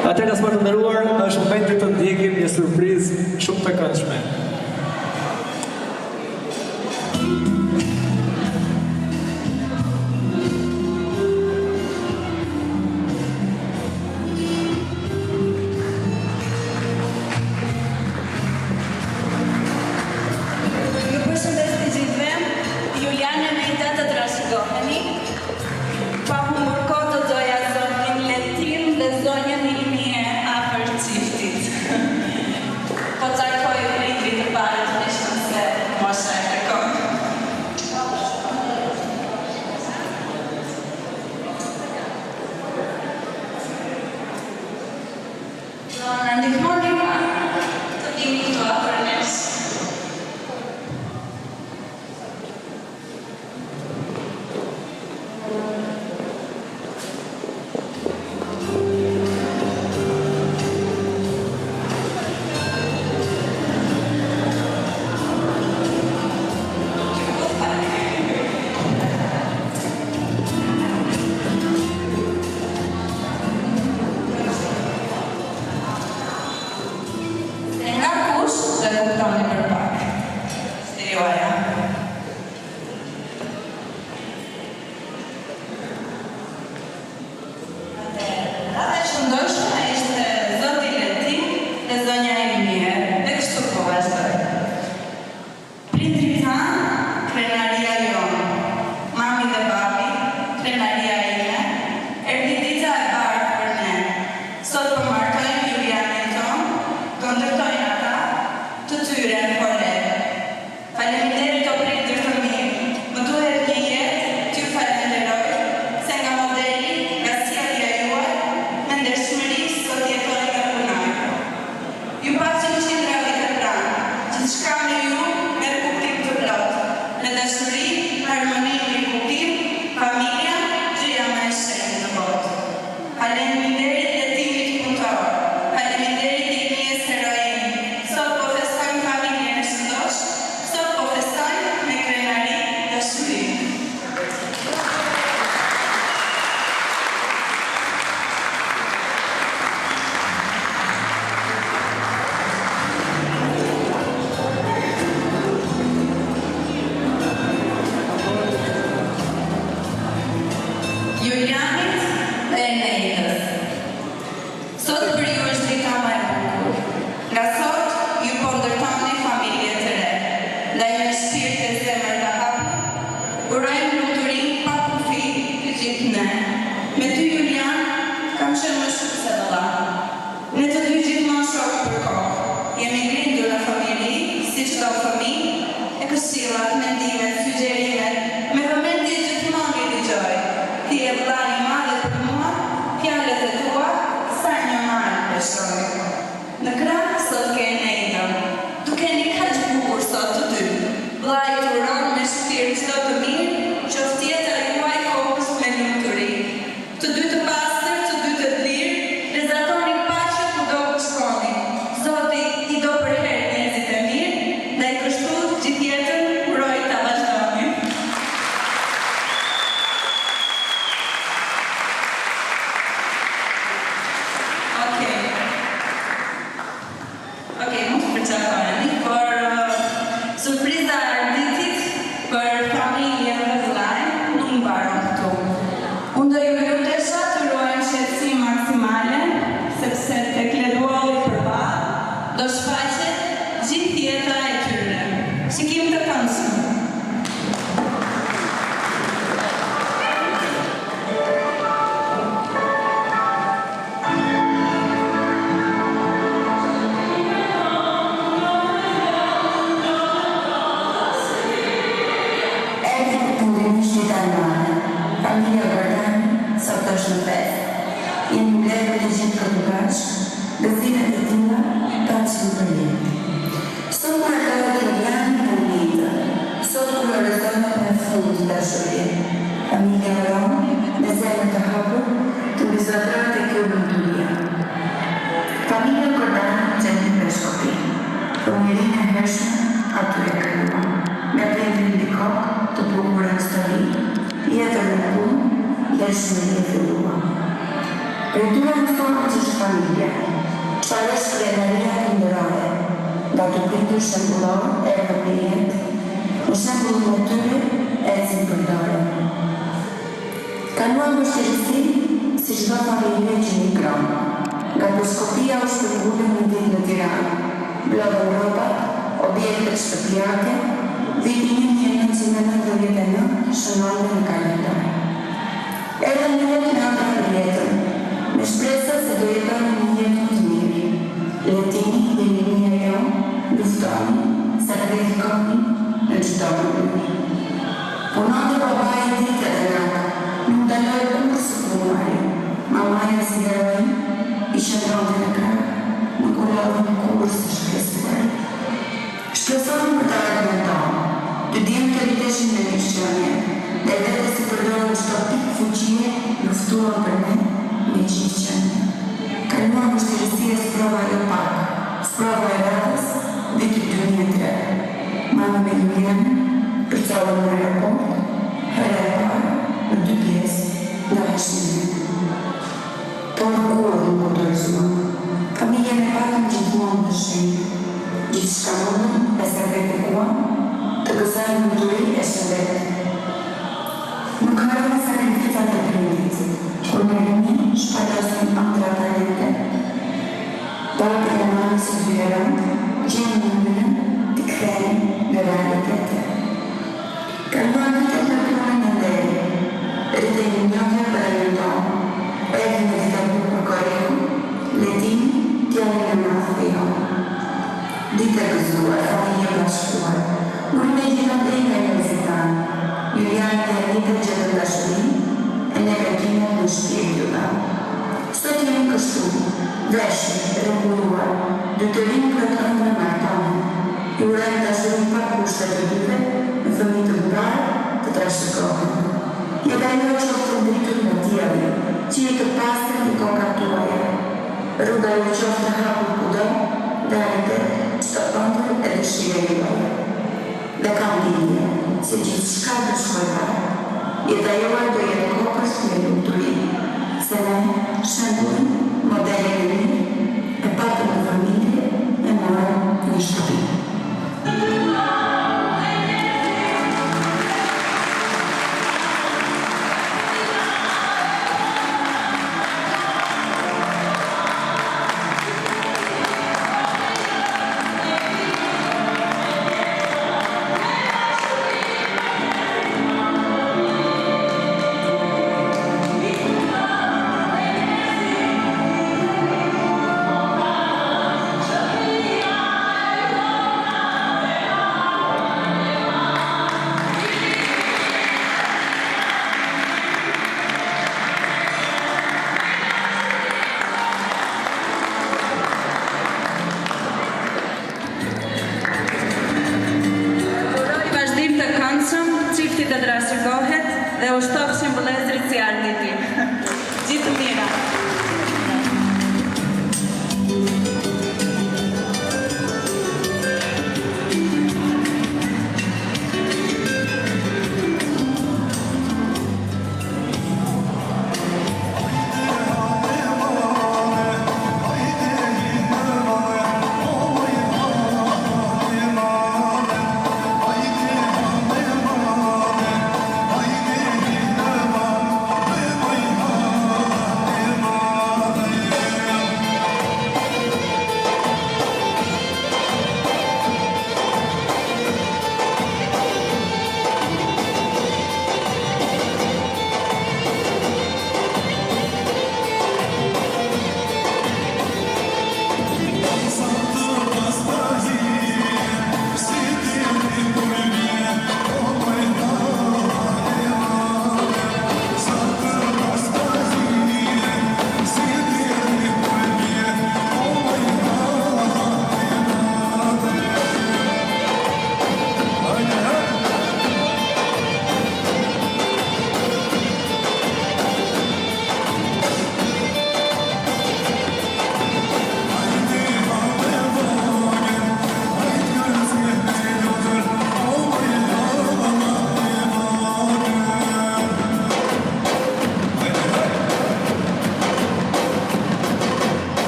Atëherë të nderuar, është momenti të ndjekim një surprizë shumë të këndshme. Cultura non solo ci famiglia, të pritur shembullor erdhën në jetë, në shembullin e tyre ecin përdore. Kanuan vështirësi si çdo familje që migron. Nga Peskopia u shpërngulën një ditë në Tiranë, mblodhen rrobat, objektet shtëpiake, viti 1999 shënohen në kalendar. Erdhën në jetë në ata për jetën, me shpresa se do jetojnë një jetë më të mirë. Letini dhe linia jonë, luftoni, sakrifikoni në çdo mënyrë. Punonte babai ditë dhe natë, nuk daloi kur së punari. Mamaja si heroin, i shëndronte në krah, nuk u lodhi kur së shpresuar. Shpresonin për të ardhmen tonë, të djemë të riteshin me mishqonje, dhe vete se përdorën çdo pikë fuqie, luftuan për ne me qiqënje. Kaluan vështirësia sprova jo pak, sprova e radhës, viti 2003. Mama me Julian, përcollën në aeroport, hera e parë, në 2 pjesë, nga Hashimi. Por kur nuk autorizuan. Familjen e patën gjithmonë të shenjë. Gjithçka mundën e sakrifikuan, të gëzojnë në duri e shëndetit. Nuk harrojnë sakrificat e prindit, kur në rëmi shpalosin ëndra talente. Babë e mamë së vjerën, gjenë mënyrën të kthehen në realitete. Kaluan vitet në punën e nderi, rritej një njohje për e tonë, edhe në ditatur për Koreku, Letini tjeni në Mafio. Dita gëzuar, familje bashkuar, nuk me gjithë ndej nga universitanë, Julian dhe Anita gjetën dashurin, e ne Regina në shpirë dhe. Sot jemi kështu, veshën, rëmbulluar, dhe të rinë për të ëndër martonë. I urejnë dashurin pa kushtet të dyve, në fëmijë të mbarë të trashëgohen. Jeta jo që të ndritur në tjeli, që i të pastër i konkatuaja. Rruga ju qoftë të hapur kudo, dhe ajte që të ëndër e dëshire juaj. Dhe kam bindje, se gjithë shka të shkojta, jeta juaj do jetë kopës me luturi, se ne shëndurin